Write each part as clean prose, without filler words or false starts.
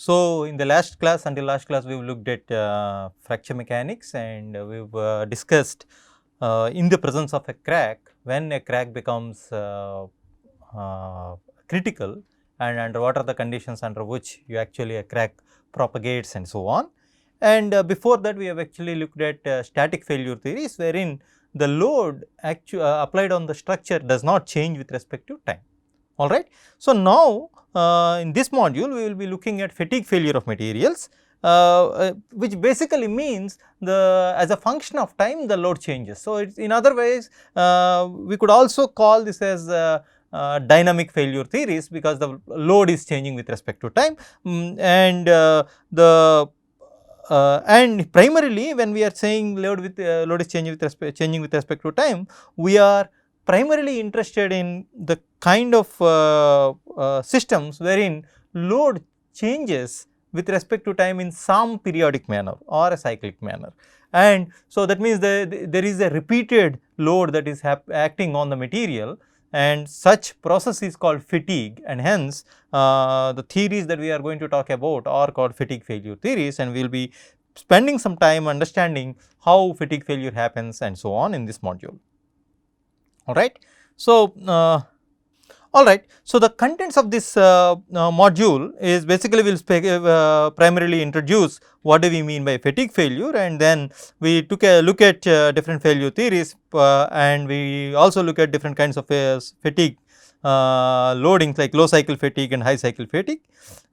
So, in the last class, until last class, we have looked at fracture mechanics, and we have discussed in the presence of a crack, when a crack becomes critical, and under what are the conditions under which you actually a crack propagates and so on. And before that, we have actually looked at static failure theories, wherein the load applied on the structure does not change with respect to time. All right. So, now in this module we will be looking at fatigue failure of materials, which basically means the as a function of time the load changes. So, it's in other ways we could also call this as dynamic failure theories, because the load is changing with respect to time, and and primarily when we are saying load is changing with respect to time, we are primarily interested in the kind of systems wherein load changes with respect to time in some periodic manner or a cyclic manner. And so, that means there is a repeated load that is acting on the material, and such process is called fatigue, and hence the theories that we are going to talk about are called fatigue failure theories, and we will be spending some time understanding how fatigue failure happens and so on in this module. All right. So, all right. So, the contents of this module is basically we will primarily introduce what do we mean by fatigue failure, and then we took a look at different failure theories, and we also look at different kinds of fatigue loadings like low cycle fatigue and high cycle fatigue,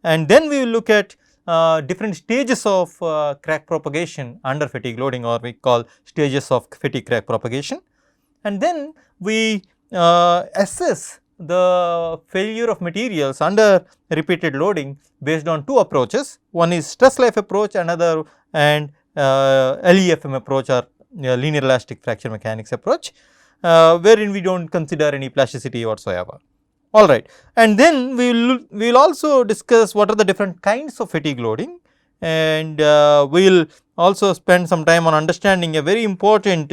and then we will look at different stages of crack propagation under fatigue loading, or we call stages of fatigue crack propagation. And then we assess the failure of materials under repeated loading based on two approaches. One is stress life approach, another and LEFM approach, or linear elastic fracture mechanics approach, wherein we do not consider any plasticity whatsoever. All right. And then we will also discuss what are the different kinds of fatigue loading, and we will also spend some time on understanding a very important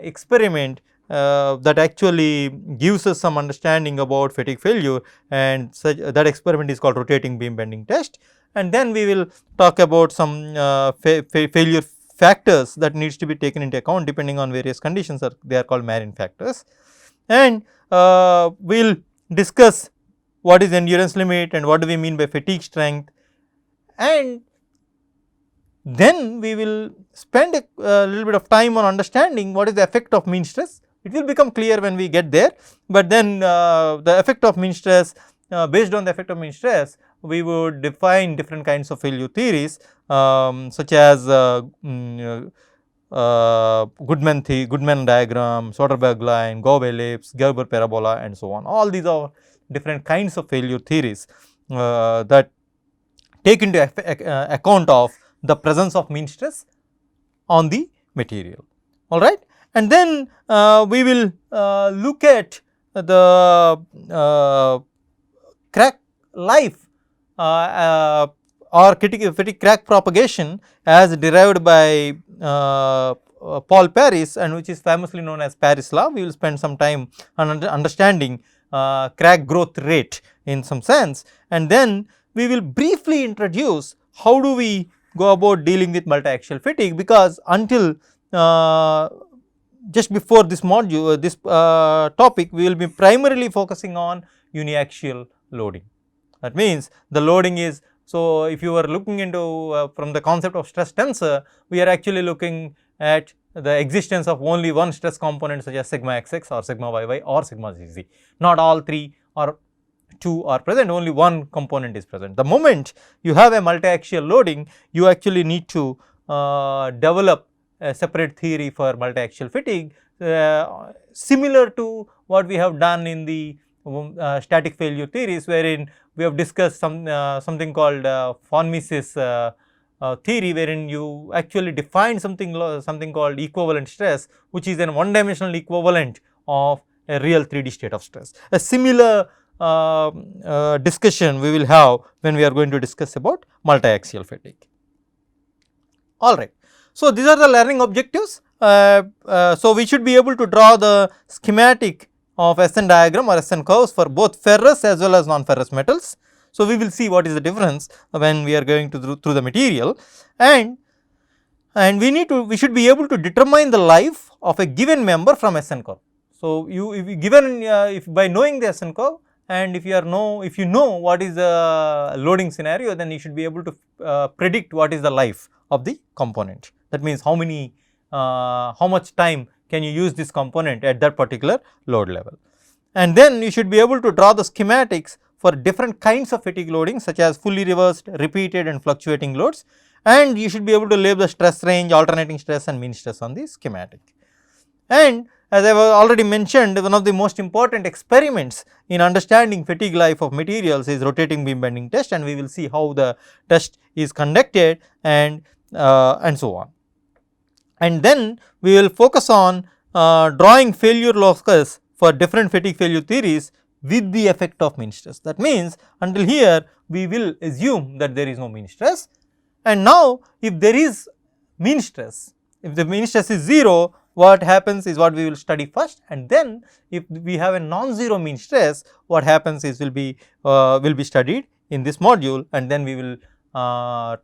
experiment that actually gives us some understanding about fatigue failure, and that experiment is called rotating beam bending test. And then we will talk about some failure factors that needs to be taken into account depending on various conditions, or they are called Marin factors. And we will discuss what is endurance limit and what do we mean by fatigue strength, and then we will spend a little bit of time on understanding what is the effect of mean stress. It will become clear when we get there, but then the effect of mean stress, based on the effect of mean stress, we would define different kinds of failure theories, such as Goodman diagram, Soderberg line, Gove ellipse, Gerber parabola, and so on. All these are different kinds of failure theories that take into account of the presence of mean stress on the material. All right. And then we will look at the crack life or fatigue crack propagation as derived by Paul Paris, and which is famously known as Paris law. We will spend some time on understanding crack growth rate in some sense, and then we will briefly introduce how do we go about dealing with multi-axial fatigue, because until just before this module, this topic, we will be primarily focusing on uniaxial loading. That means the loading is, so if you are looking into from the concept of stress tensor, we are actually looking at the existence of only one stress component, such as sigma xx or sigma yy or sigma zz. Not all three or two are present, only one component is present. The moment you have a multi-axial loading, you actually need to develop a separate theory for multi-axial fatigue, similar to what we have done in the static failure theories, wherein we have discussed something called von Mises theory, wherein you actually define something called equivalent stress, which is a one-dimensional equivalent of a real 3D state of stress. A similar discussion we will have when we are going to discuss about multi-axial fatigue. All right. So, these are the learning objectives. So, we should be able to draw the schematic of SN diagram or SN curves for both ferrous as well as non-ferrous metals. So, we will see what is the difference when we are going to through the material, and we should be able to determine the life of a given member from SN curve. So, if you given if by knowing the SN curve, and if you know what is the loading scenario, then you should be able to predict what is the life of the component. That means how much time can you use this component at that particular load level. And then you should be able to draw the schematics for different kinds of fatigue loading, such as fully reversed, repeated and fluctuating loads, and you should be able to label the stress range, alternating stress and mean stress on the schematic. And as I have already mentioned, one of the most important experiments in understanding fatigue life of materials is rotating beam bending test, and we will see how the test is conducted and so on. And then we will focus on drawing failure locus for different fatigue failure theories with the effect of mean stress. That means, until here we will assume that there is no mean stress, and now if there is mean stress, if the mean stress is 0, what happens is what we will study first, and then if we have a non-zero mean stress, what happens is will be studied in this module, and then we will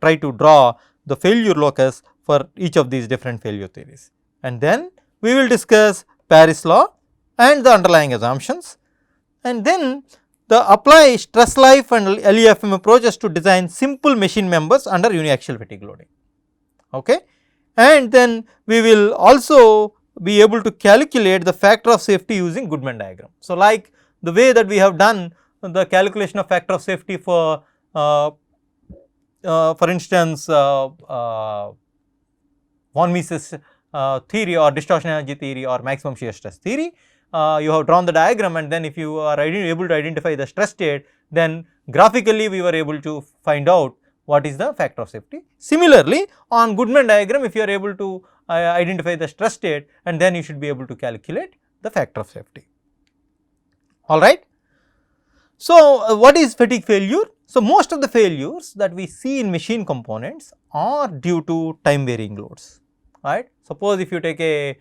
try to draw the failure locus for each of these different failure theories. And then we will discuss Paris law and the underlying assumptions, and then apply stress life and LEFM approaches to design simple machine members under uniaxial fatigue loading. Okay. And then we will also be able to calculate the factor of safety using Goodman diagram. So, like the way that we have done the calculation of factor of safety for instance, von Mises theory or distortion energy theory or maximum shear stress theory, you have drawn the diagram, and then if you are able to identify the stress state, then graphically we were able to find out what is the factor of safety. Similarly, on Goodman diagram, if you are able to identify the stress state, and then you should be able to calculate the factor of safety. All right. So, what is fatigue failure? So, most of the failures that we see in machine components are due to time varying loads, right. Suppose if you take a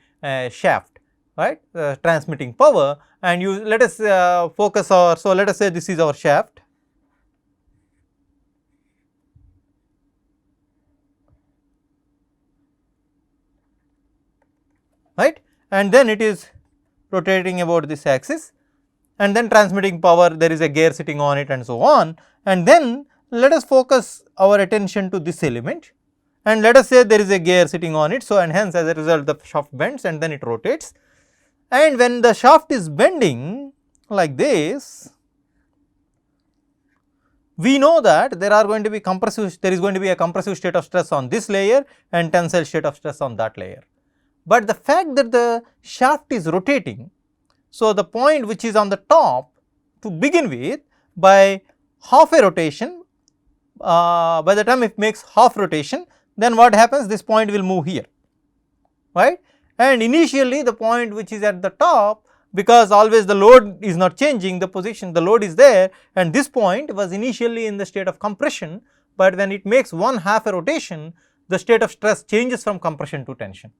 shaft, right, transmitting power, and you let us focus so let us say this is our shaft, right, and then it is rotating about this axis, and then transmitting power, there is a gear sitting on it and so on. And then let us focus our attention to this element, and let us say there is a gear sitting on it. So, and hence as a result the shaft bends and then it rotates, and when the shaft is bending like this, we know that there is going to be a compressive state of stress on this layer and tensile state of stress on that layer. But the fact that the shaft is rotating, so the point which is on the top to begin with, by half a rotation, by the time it makes half rotation, then what happens, this point will move here, right. And initially the point which is at the top, because always the load is not changing, the position, the load is there, and this point was initially in the state of compression, but when it makes one half a rotation, the state of stress changes from compression to tension,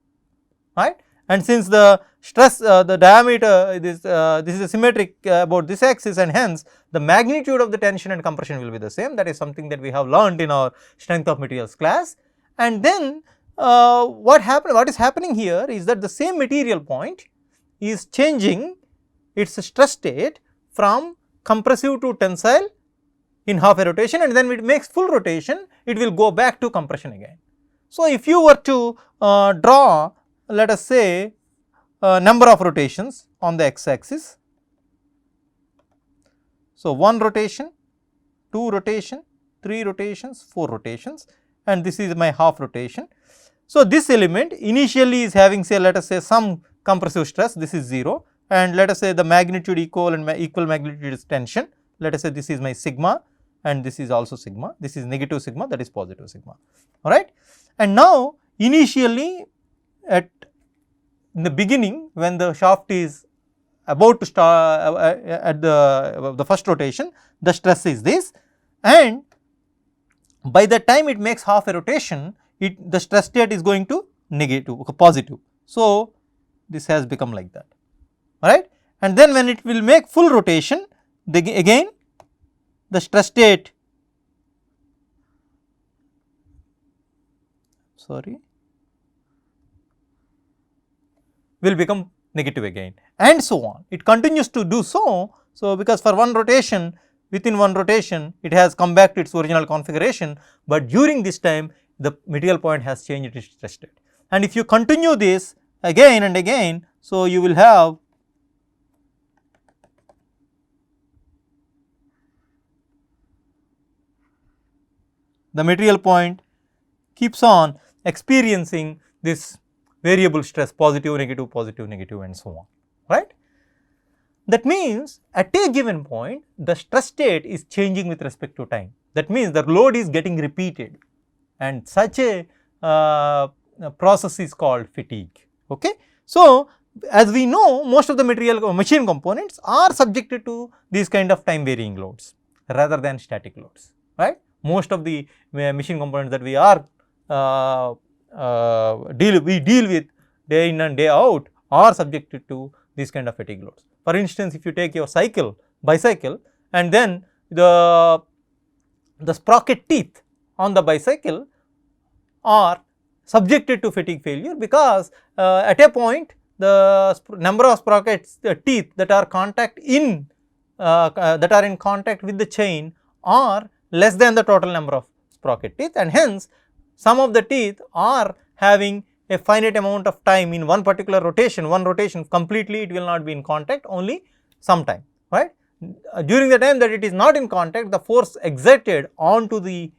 right. And since the stress, the diameter, this is a symmetric about this axis, and hence the magnitude of the tension and compression will be the same. That is something that we have learned in our strength of materials class. And then what is happening here is that the same material point is changing its stress state from compressive to tensile in half a rotation, and then it makes full rotation, it will go back to compression again. So, if you were to draw, let us say, number of rotations on the x axis. So, 1 rotation, 2 rotation, 3 rotations, 4 rotations, and this is my half rotation. So, this element initially is having, say, let us say some compressive stress, this is 0, and let us say the magnitude equal magnitude is tension. Let us say this is my sigma, and this is also sigma, this is negative sigma, that is positive sigma, all right. And now initially in the beginning, when the shaft is about to start at the first rotation, the stress is this, and by the time it makes half a rotation, the stress state is going to positive. So, this has become like that, all right. And then when it will make full rotation, again the stress state will become negative again, and so on. It continues to do so. So, because for one rotation, within one rotation it has come back to its original configuration, but during this time the material point has changed its stress state. And if you continue this again and again, so you will have the material point keeps on experiencing this variable stress, positive, negative and so on, right. That means at a given point the stress state is changing with respect to time. That means the load is getting repeated, and such a process is called fatigue. Okay. So, as we know, most of the machine components are subjected to these kind of time varying loads rather than static loads, right. Most of the machine components that we are deal with day in and day out are subjected to these kind of fatigue loads. For instance, if you take your bicycle, and then the sprocket teeth on the bicycle are subjected to fatigue failure, because at a point the number of sprockets, the teeth that are in contact with the chain are less than the total number of sprocket teeth, and hence some of the teeth are having a finite amount of time in one particular rotation. One rotation completely it will not be in contact, only some time, right. During the time that it is not in contact, the force exerted onto the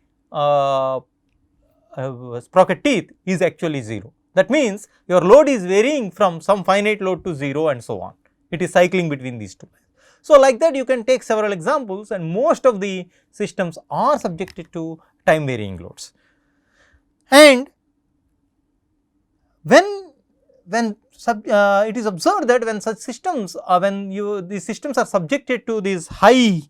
sprocket teeth is actually 0. That means your load is varying from some finite load to 0 and so on. It is cycling between these two. So, like that you can take several examples, and most of the systems are subjected to time varying loads. And when it is observed that when such systems these systems are subjected to these high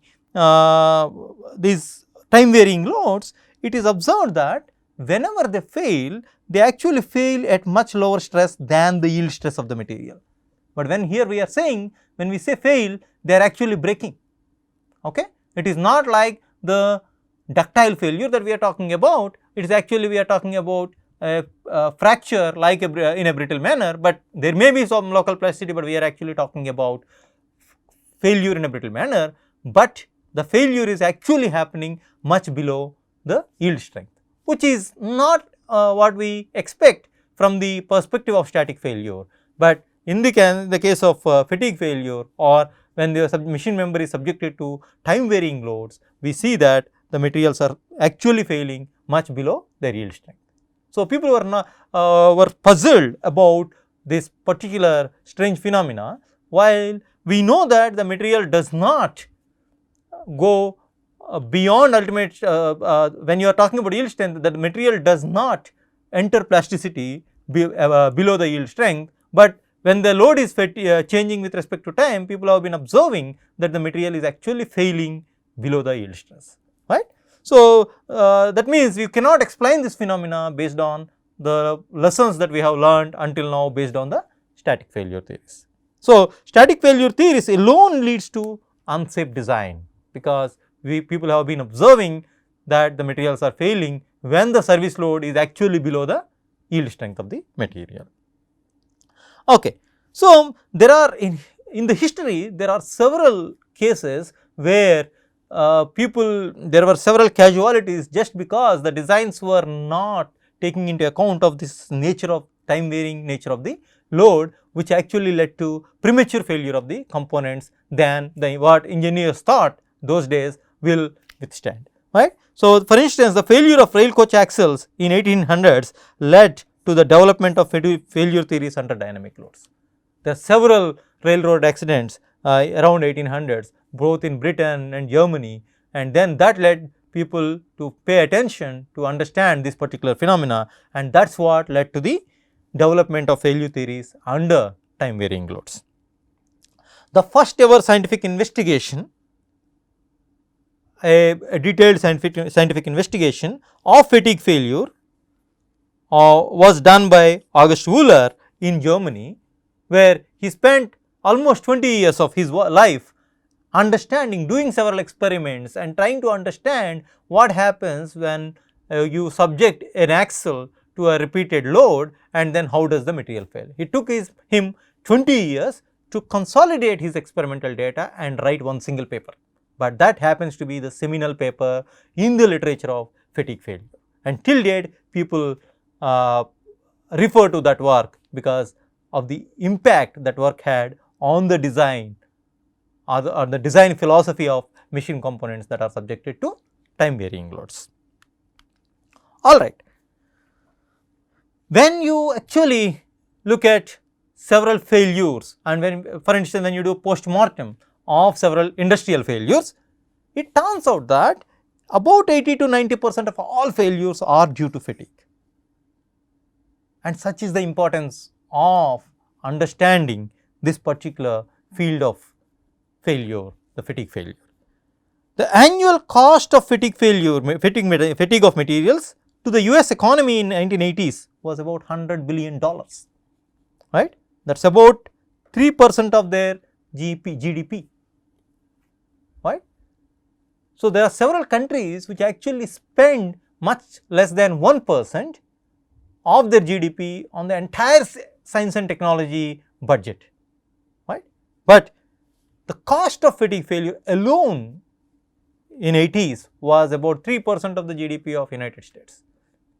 these time varying loads, it is observed that whenever they fail, they actually fail at much lower stress than the yield stress of the material. But when here we are saying, when we say fail, they are actually breaking. Okay? It is not like the ductile failure that we are talking about. It is actually we are talking about a fracture like in a brittle manner, but there may be some local plasticity, but we are actually talking about failure in a brittle manner, but the failure is actually happening much below the yield strength, which is not what we expect from the perspective of static failure. But in the case of fatigue failure, or when the machine member is subjected to time varying loads, we see that the materials are actually failing much below their yield strength. So, people were puzzled about this particular strange phenomena, while we know that the material does not go beyond ultimate when you are talking about yield strength, that the material does not enter plasticity below the yield strength, but when the load is changing with respect to time, people have been observing that the material is actually failing below the yield stress, right. So, that means we cannot explain this phenomena based on the lessons that we have learned until now based on the static failure theories. So, static failure theories alone leads to unsafe design, because people have been observing that the materials are failing when the service load is actually below the yield strength of the material. Okay. So, there are in the history there are several cases where there were several casualties just because the designs were not taking into account of this nature of time varying nature of the load, which actually led to premature failure of the components than what engineers thought those days will withstand, right. So, for instance, the failure of rail coach axles in 1800s led to the development of failure theories under dynamic loads. There are several railroad accidents around 1800s, both in Britain and Germany, and then that led people to pay attention to understand this particular phenomena, and that is what led to the development of failure theories under time varying loads. The first ever scientific investigation, a detailed scientific investigation of fatigue failure was done by August Wöhler in Germany, where he spent almost 20 years of his life understanding, doing several experiments and trying to understand what happens when you subject an axle to a repeated load, and then how does the material fail. It took him 20 years to consolidate his experimental data and write one single paper, but that happens to be the seminal paper in the literature of fatigue failure. And till date people refer to that work because of the impact that work had on the design or the design philosophy of machine components that are subjected to time varying loads. Alright. When you actually look at several failures, and when, for instance, when you do post-mortem of several industrial failures, it turns out that about 80 to 90% of all failures are due to fatigue. And such is the importance of understanding this particular field of failure, the fatigue failure. The annual cost of fatigue of materials to the US economy in 1980s was about $100 billion, right. That is about 3% of their GDP, right. So, there are several countries which actually spend much less than 1% of their GDP on the entire science and technology budget, right. But the cost of fatigue failure alone in 80s was about 3% of the GDP of United States.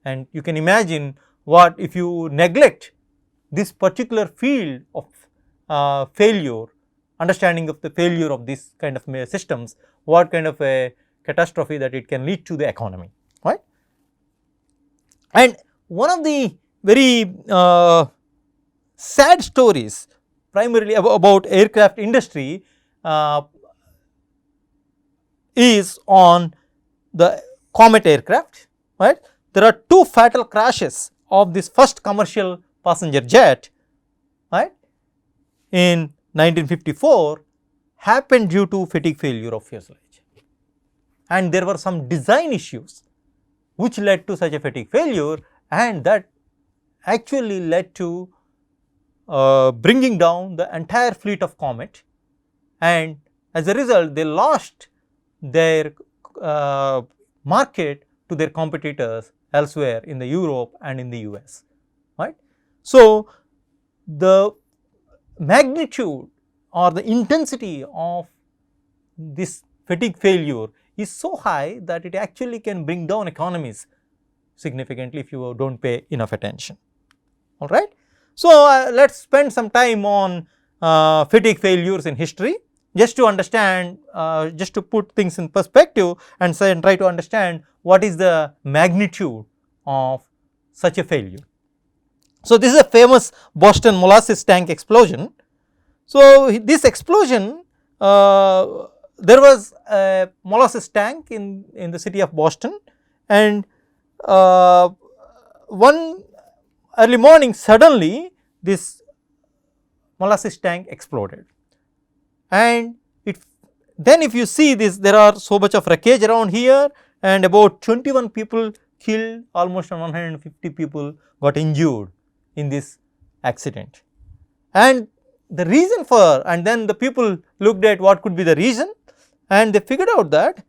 And you can imagine what if you neglect this particular field of failure, understanding of the failure of this kind of systems, what kind of a catastrophe that it can lead to the economy, right. And one of the very sad stories primarily about aircraft industry is on the Comet aircraft, right. There are two fatal crashes of this first commercial passenger jet, right, in 1954 happened due to fatigue failure of fuselage, and there were some design issues which led to such a fatigue failure, and that actually led to bringing down the entire fleet of Comet, and as a result they lost their market to their competitors elsewhere in the Europe and in the US, right. So, the magnitude or the intensity of this fatigue failure is so high that it actually can bring down economies significantly if you do not pay enough attention, alright. So, let us spend some time on fatigue failures in history, just to understand, just to put things in perspective and try to understand what is the magnitude of such a failure. So, this is a famous Boston molasses tank explosion. So, this explosion, there was a molasses tank in the city of Boston, and one early morning suddenly this molasses tank exploded, and then if you see this, there are so much of wreckage around here, and about 21 people killed, almost 150 people got injured in this accident. And the reason for, and then the people looked at what could be the reason, and they figured out that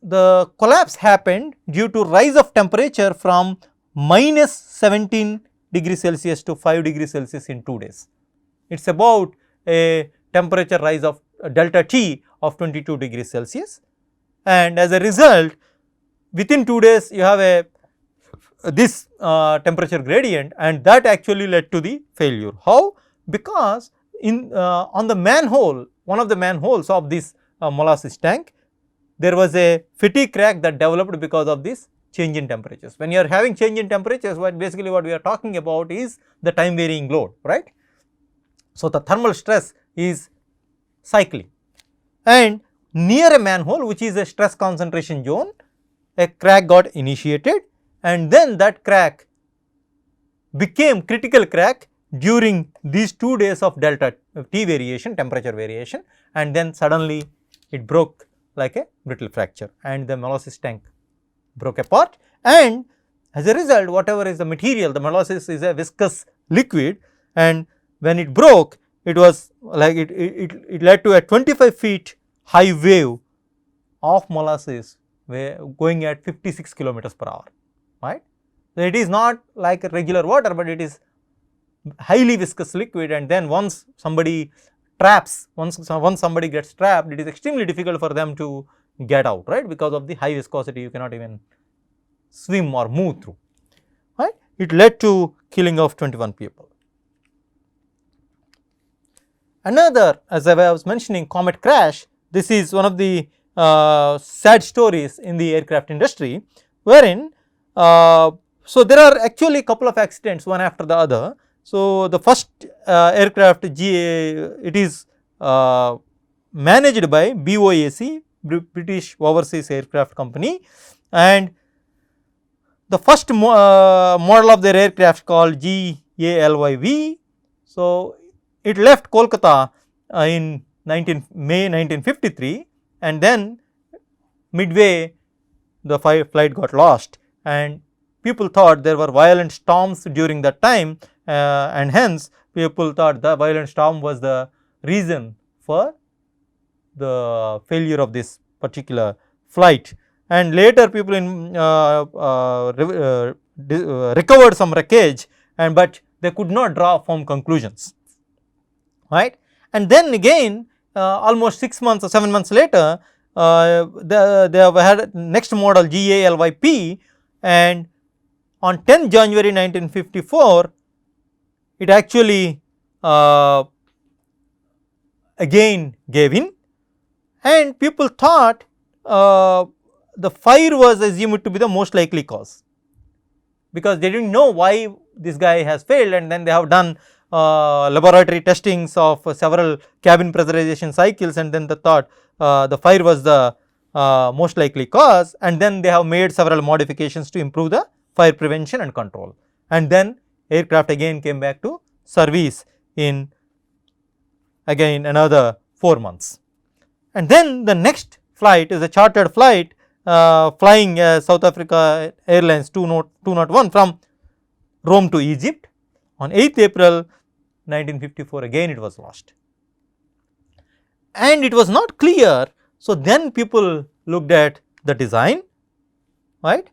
the collapse happened due to rise of temperature from minus 17 degrees Celsius to 5 degrees Celsius in 2 days. It is about a temperature rise of delta T of 22 degrees Celsius, and as a result within 2 days you have this temperature gradient, and that actually led to the failure. How? Because on the manhole, one of the manholes of this molasses tank, there was a fatigue crack that developed because of this change in temperatures. When you are having change in temperatures, basically what we are talking about is the time varying load, right. So, the thermal stress is cycling, and near a manhole which is a stress concentration zone, a crack got initiated, and then that crack became critical crack during these 2 days of delta T variation, temperature variation, and then suddenly it broke like a brittle fracture, and the molasses tank broke apart, and as a result whatever is the material, the molasses is a viscous liquid, and when it broke, it was like it led to a 25 feet high wave of molasses going at 56 kilometers per hour, right. So, it is not like a regular water, but it is highly viscous liquid, and then once somebody traps, once somebody gets trapped, it is extremely difficult for them to get out, right, because of the high viscosity, you cannot even swim or move through, right. It led to killing of 21 people. Another, as I was mentioning, comet crash, this is one of the sad stories in the aircraft industry, wherein so there are actually couple of accidents one after the other. So, the first aircraft it is managed by BOAC, British Overseas Aircraft Company, and the first model of their aircraft called GALYV. So, it left Kolkata in May 1953, and then midway the flight got lost, and people thought there were violent storms during that time, and hence people thought the violent storm was the reason for the failure of this particular flight. And later people recovered some wreckage, and but they could not draw firm conclusions, right. And then again almost 6 months or 7 months later, they have had next model GALYP, and on 10th January 1954, it actually again gave in, and people thought the fire was assumed to be the most likely cause, because they did not know why this guy has failed, and then they have done laboratory testings of several cabin pressurization cycles, and then they thought the fire was the most likely cause, and then they have made several modifications to improve the fire prevention and control, and then aircraft again came back to service in again another 4 months. And then the next flight is a chartered flight flying South Africa Airlines 201 from Rome to Egypt. On 8th April 1954, again it was lost, and it was not clear. So, then people looked at the design, right.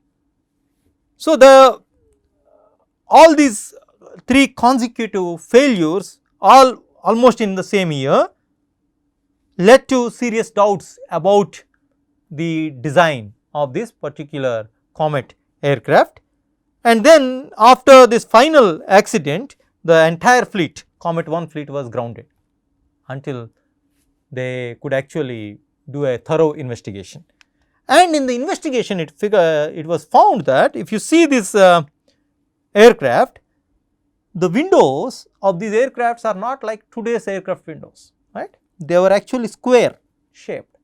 So, all these 3 consecutive failures almost in the same year led to serious doubts about the design of this particular Comet aircraft. And then after this final accident, the entire fleet, Comet 1 fleet, was grounded until they could actually do a thorough investigation. And in the investigation, it was found that if you see this aircraft, the windows of these aircrafts are not like today's aircraft windows, right. They were actually square shaped,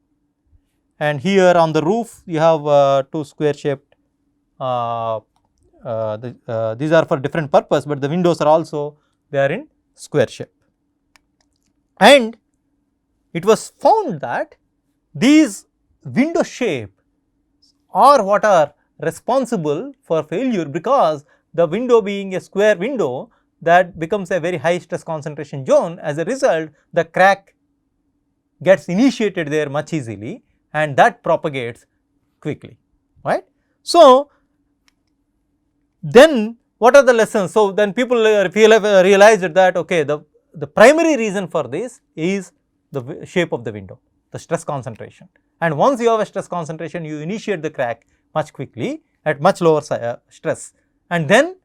and here on the roof you have 2 square shaped, these are for different purpose, but the windows are also they are in square shape. And it was found that these window shape are what are responsible for failure, because the window being a square window, that becomes a very high stress concentration zone. As a result, the crack gets initiated there much easily, and that propagates quickly, right. So, then what are the lessons? So, then people realized that okay, the primary reason for this is the shape of the window, the stress concentration, and once you have a stress concentration, you initiate the crack much quickly at much lower stress, and then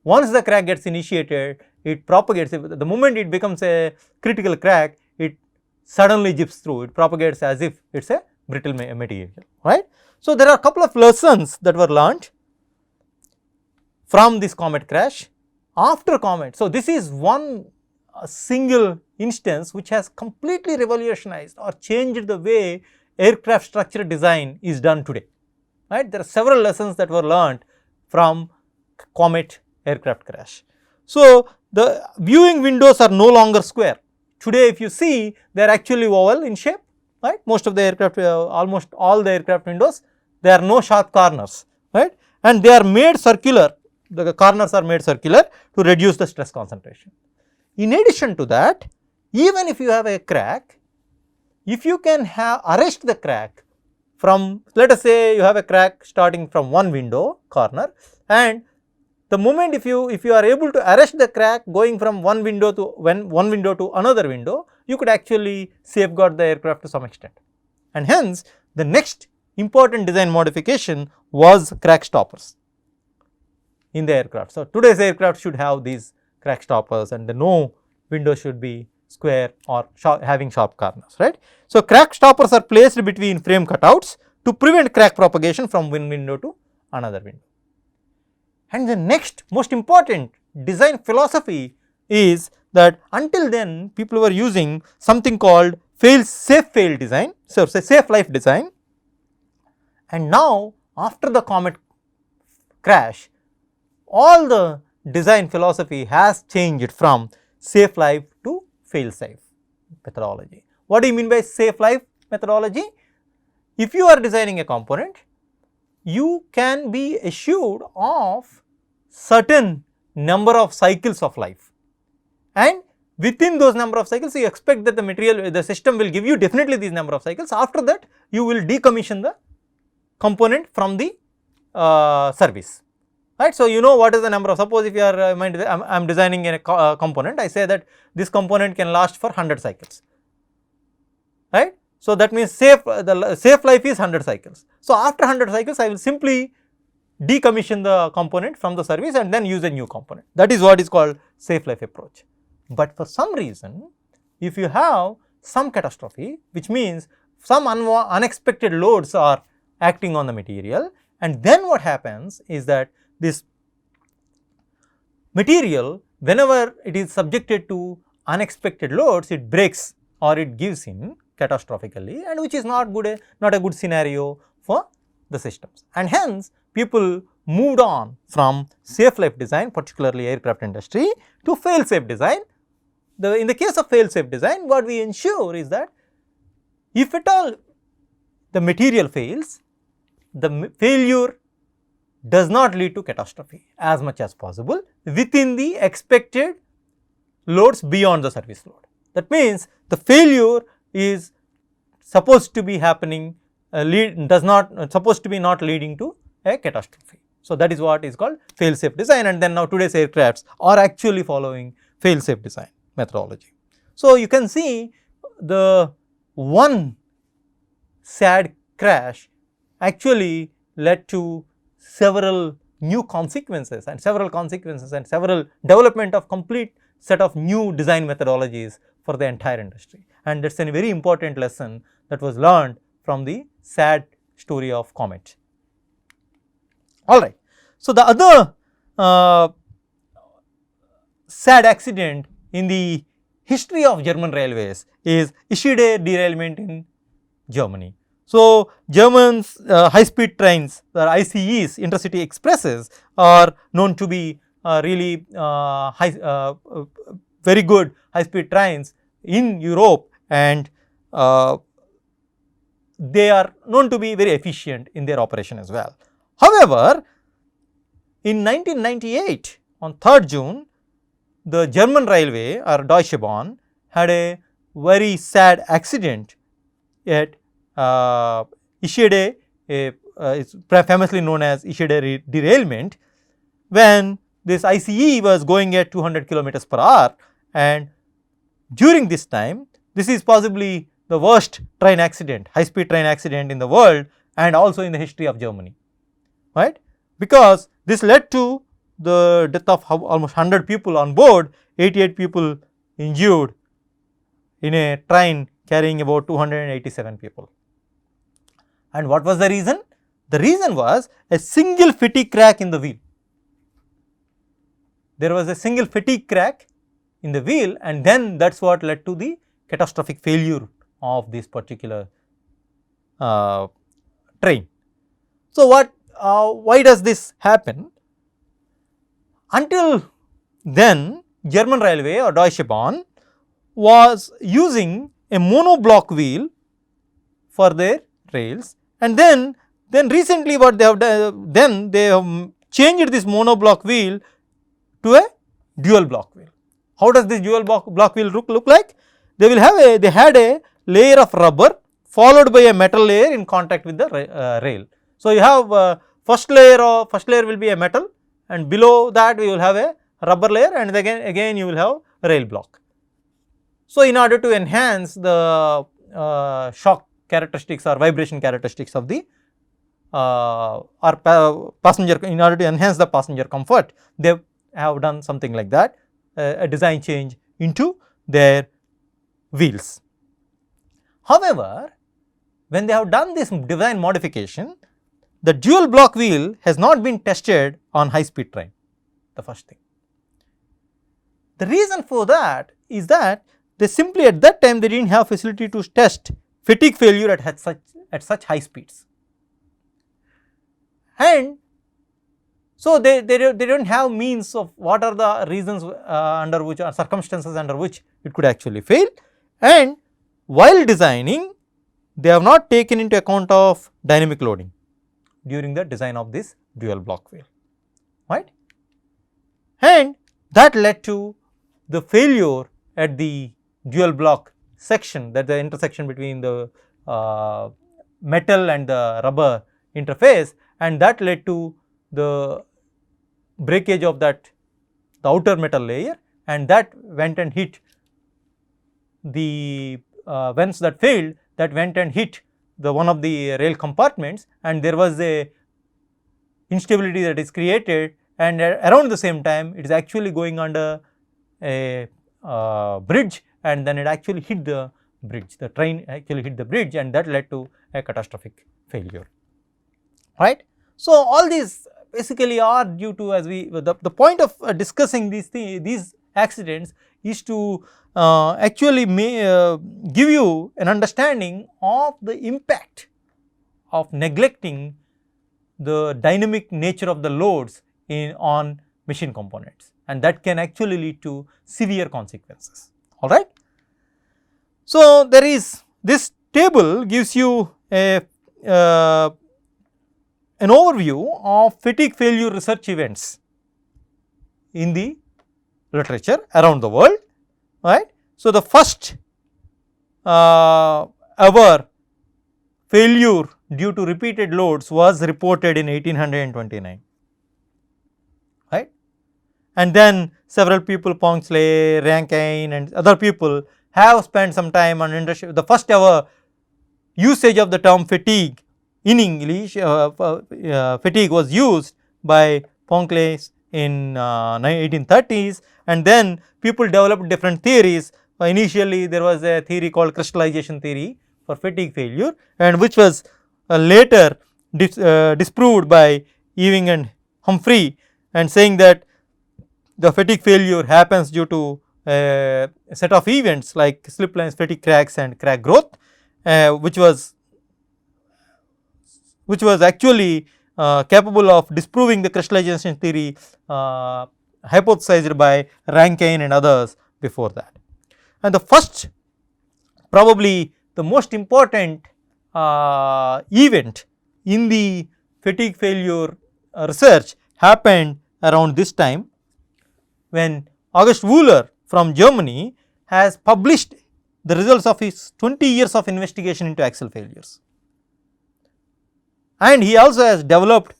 once the crack gets initiated, it propagates. The moment it becomes a critical crack, it suddenly zips through, it propagates as if it is a brittle material, right. So, there are a couple of lessons that were learned from this Comet crash after Comet. So, this is one single instance which has completely revolutionized or changed the way aircraft structure design is done today, right. There are several lessons that were learned from Comet aircraft crash. So, the viewing windows are no longer square. Today if you see, they are actually oval in shape, right. Most of the aircraft, almost all the aircraft windows, there are no sharp corners, right, and they are made circular, the corners are made circular to reduce the stress concentration. In addition to that, even if you have a crack, if you can arrest the crack from, let us say you have a crack starting from one window corner, and the moment if you are able to arrest the crack going from one window to another window, you could actually safeguard the aircraft to some extent. And hence, the next important design modification was crack stoppers in the aircraft. So, today's aircraft should have these crack stoppers, and no window should be square or having sharp corners, right. So, crack stoppers are placed between frame cutouts to prevent crack propagation from one window to another window. And the next most important design philosophy is that until then people were using something called safe fail design, so safe life design, and now after the comet crash, all the design philosophy has changed from safe life to fail safe methodology. What do you mean by safe life methodology? If you are designing a component, you can be assured of certain number of cycles of life, and within those number of cycles you expect that the system will give you definitely these number of cycles. After that you will decommission the component from the service, right. So, you know what is the number of, suppose if you are I am designing a component, I say that this component can last for 100 cycles, right. So, that means the safe life is 100 cycles. So, after 100 cycles I will simply decommission the component from the service and then use a new component. That is what is called safe life approach. But for some reason, if you have some catastrophe, which means some unexpected loads are acting on the material, and then what happens is that this material, whenever it is subjected to unexpected loads, it breaks or it gives in catastrophically, and which is not a good scenario for the systems. And hence, people moved on from safe life design, particularly aircraft industry, to fail safe design. In the case of fail safe design, what we ensure is that if at all the material fails, the failure does not lead to catastrophe as much as possible within the expected loads beyond the service load. That means, the failure is supposed to be happening supposed to be not leading to a catastrophe. So, that is what is called fail safe design, and then now today's aircrafts are actually following fail safe design methodology. So, you can see the one sad crash actually led to several new consequences and several development of complete set of new design methodologies for the entire industry, and that is a very important lesson that was learned from the sad story of Comet. Alright. So, the other sad accident in the history of German railways is Ischede derailment in Germany. So, Germans high speed trains, the ICEs, intercity expresses, are known to be really very good high speed trains in Europe, and they are known to be very efficient in their operation as well. However, in 1998 on 3rd June, the German railway or Deutsche Bahn had a very sad accident at Ischede, is famously known as Ischede derailment, when this ICE was going at 200 kilometers per hour, and during this time, this is possibly the worst train accident, high speed train accident in the world and also in the history of Germany, right, because this led to the death of almost 100 people on board, 88 people injured in a train carrying about 287 people. And what was the reason? The reason was a single fatigue crack in the wheel. There was a single fatigue crack in the wheel, and then that is what led to the catastrophic failure of this particular train. So, why does this happen? Until then, German railway or Deutsche Bahn was using a monoblock wheel for their rails, and then recently what they have done, they have changed this monoblock wheel to a dual block wheel. How does this dual block wheel look like? they had a layer of rubber followed by a metal layer in contact with the rail. So, you have first layer will be a metal, and below that we will have a rubber layer, and again you will have rail block. So, in order to enhance the shock characteristics or vibration characteristics of the passenger, in order to enhance the passenger comfort, they have done something like that, a design change into their wheels. However, when they have done this design modification, the dual block wheel has not been tested on high speed train, the first thing. The reason for that is that they simply at that time they did not have facility to test fatigue failure at such high speeds, and so they do not have means of what are the reasons under which or circumstances under which it could actually fail, and while designing they have not taken into account of dynamic loading during the design of this dual block wheel, right, and that led to the failure at the dual block section, that the intersection between the metal and the rubber interface, and that led to the breakage of the outer metal layer, and that went and hit the once that failed, that went and hit the one of the rail compartments, and there was a instability that is created, and around the same time it is actually going under a bridge, and then it actually hit the bridge, the train actually hit the bridge, and that led to a catastrophic failure, right. So, all these basically are due to, as we the point of discussing these accidents is to actually give you an understanding of the impact of neglecting the dynamic nature of the loads on machine components, and that can actually lead to severe consequences, all right. So, there is this table gives you an overview of fatigue failure research events in the literature around the world, right. So, the first ever failure due to repeated loads was reported in 1829, right, and then several people, Ponsonby, Rankine and other people have spent some time on industry. The first ever usage of the term fatigue in English, fatigue was used by Ponsonby in 1830s, and then people developed different theories. Initially there was a theory called crystallization theory for fatigue failure, and which was later disproved by Ewing and Humphrey, and saying that the fatigue failure happens due to a set of events like slip lines, fatigue cracks and crack growth, which was actually capable of disproving the crystallization theory hypothesized by Rankine and others before that. And the first, probably the most important event in the fatigue failure research happened around this time, when August Wöhler from Germany has published the results of his 20 years of investigation into axle failures, and he also has developed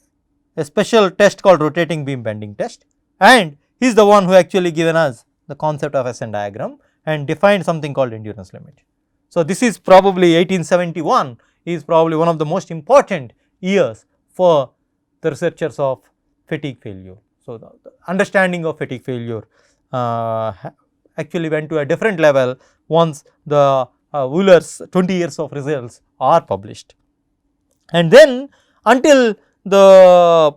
a special test called rotating beam bending test, and he is the one who actually given us the concept of SN diagram and defined something called endurance limit. So, this is probably 1871 is probably one of the most important years for the researchers of fatigue failure. So, the understanding of fatigue failure actually went to a different level once the Wöhler's 20 years of results are published. And then until the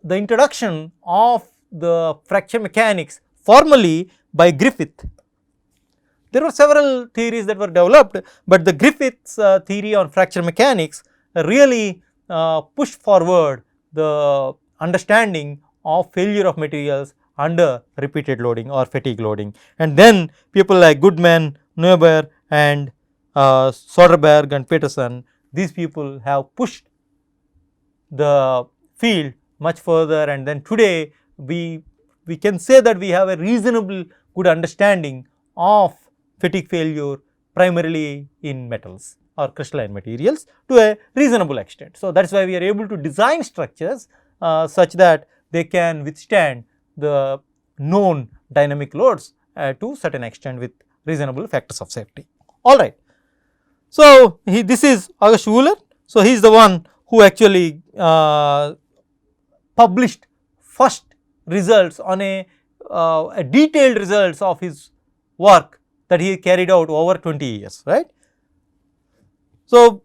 introduction of the fracture mechanics formally by Griffith, there were several theories that were developed, but the Griffith's theory on fracture mechanics really pushed forward the understanding of failure of materials under repeated loading or fatigue loading. And then people like Goodman, Neuber and Soderberg and Peterson, these people have pushed the field much further, and then today we can say that we have a reasonable good understanding of fatigue failure primarily in metals or crystalline materials to a reasonable extent. So, that is why we are able to design structures such that they can withstand the known dynamic loads to certain extent with reasonable factors of safety. Alright. So, this is August Wöhler. So, he is the one who actually published first results on a detailed results of his work that he carried out over 20 years, right. So,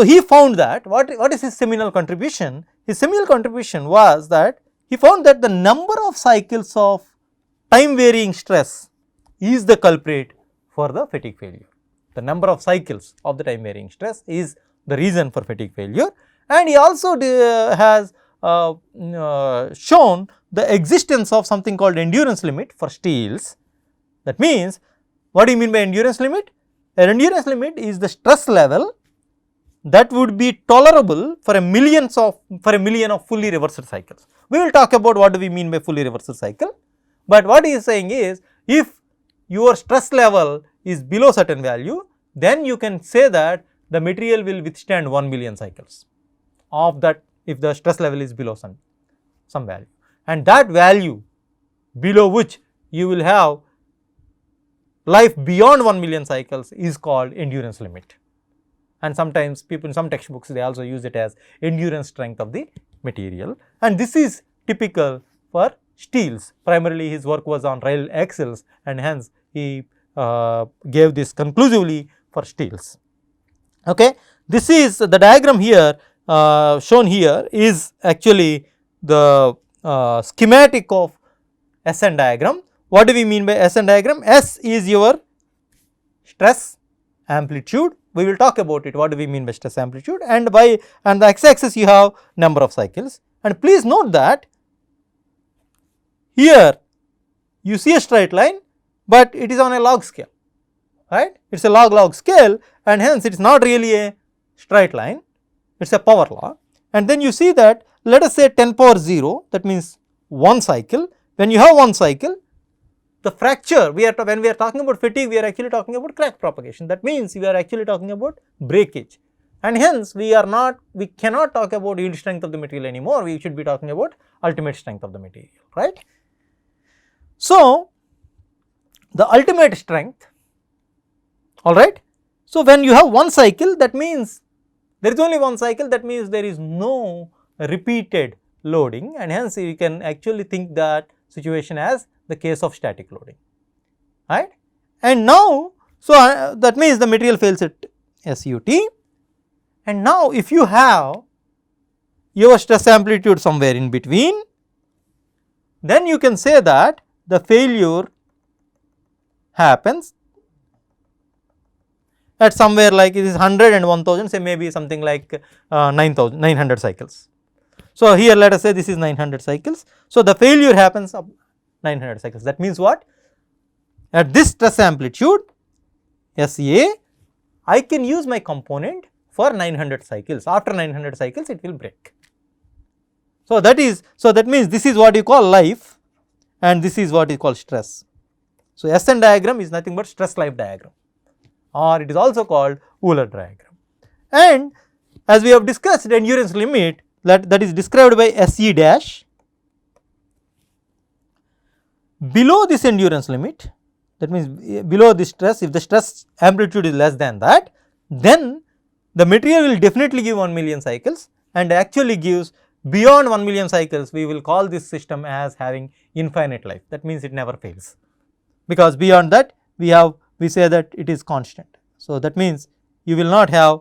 he found that what is his seminal contribution? His seminal contribution was that he found that the number of cycles of time varying stress is the culprit for the fatigue failure. The number of cycles of the time varying stress is the reason for fatigue failure, and he also has shown the existence of something called endurance limit for steels. That means, what do you mean by endurance limit? An endurance limit is the stress level that would be tolerable for a million of fully reversed cycles. We will talk about what do we mean by fully reversed cycle, but what he is saying is, if your stress level is below certain value, then you can say that the material will withstand 1 million cycles of that, if the stress level is below some value, and that value below which you will have life beyond 1 million cycles is called endurance limit. And sometimes people in some textbooks they also use it as endurance strength of the material, and this is typical for steels. Primarily his work was on rail axles, and hence he gave this conclusively for steels. Okay. This is the diagram here shown here is actually the schematic of SN diagram. What do we mean by SN diagram? S is your stress amplitude. We will talk about it, what do we mean by stress amplitude, and the x axis you have number of cycles. And please note that here you see a straight line, but it is on a log scale, right. It is a log scale, and hence it is not really a straight line, it is a power law. And then you see that, let us say 10 power 0, that means 1 cycle. When you have 1 cycle, the fracture, when we are talking about fatigue, we are actually talking about crack propagation. That means we are actually talking about breakage, and hence we cannot talk about yield strength of the material anymore. We should be talking about ultimate strength of the material, right. So, the ultimate strength, alright. So, when you have 1 cycle, that means there is only 1 cycle, that means there is no repeated loading, and hence you can actually think that situation as the case of static loading, right. And now, so that means the material fails at SUT, and now if you have your stress amplitude somewhere in between, then you can say that the failure happens at somewhere like it is 100 and 1000, say maybe something like 900 cycles. So, here let us say this is 900 cycles. So, the failure happens up 900 cycles. That means what? At this stress amplitude SA, I can use my component for 900 cycles. After 900 cycles, it will break. So, that means this is what you call life, and this is what is called stress. So, SN diagram is nothing but stress life diagram, or it is also called Wöhler diagram. And as we have discussed, endurance limit that is described by SE dash. Below this endurance limit, that means below this stress, if the stress amplitude is less than that, then the material will definitely give 1 million cycles, and actually gives beyond 1 million cycles. We will call this system as having infinite life. That means it never fails, because beyond that we say that it is constant. So, that means you will not have,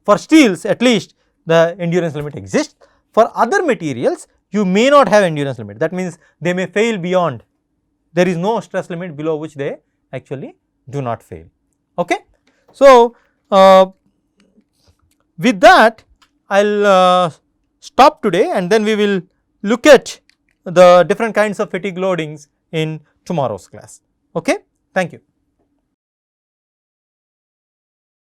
for steels at least, the endurance limit exists. For other materials you may not have endurance limit. That means they may fail beyond. There is no stress limit below which they actually do not fail. Okay. So, with that I will stop today, and then we will look at the different kinds of fatigue loadings in tomorrow's class. Okay. Thank you.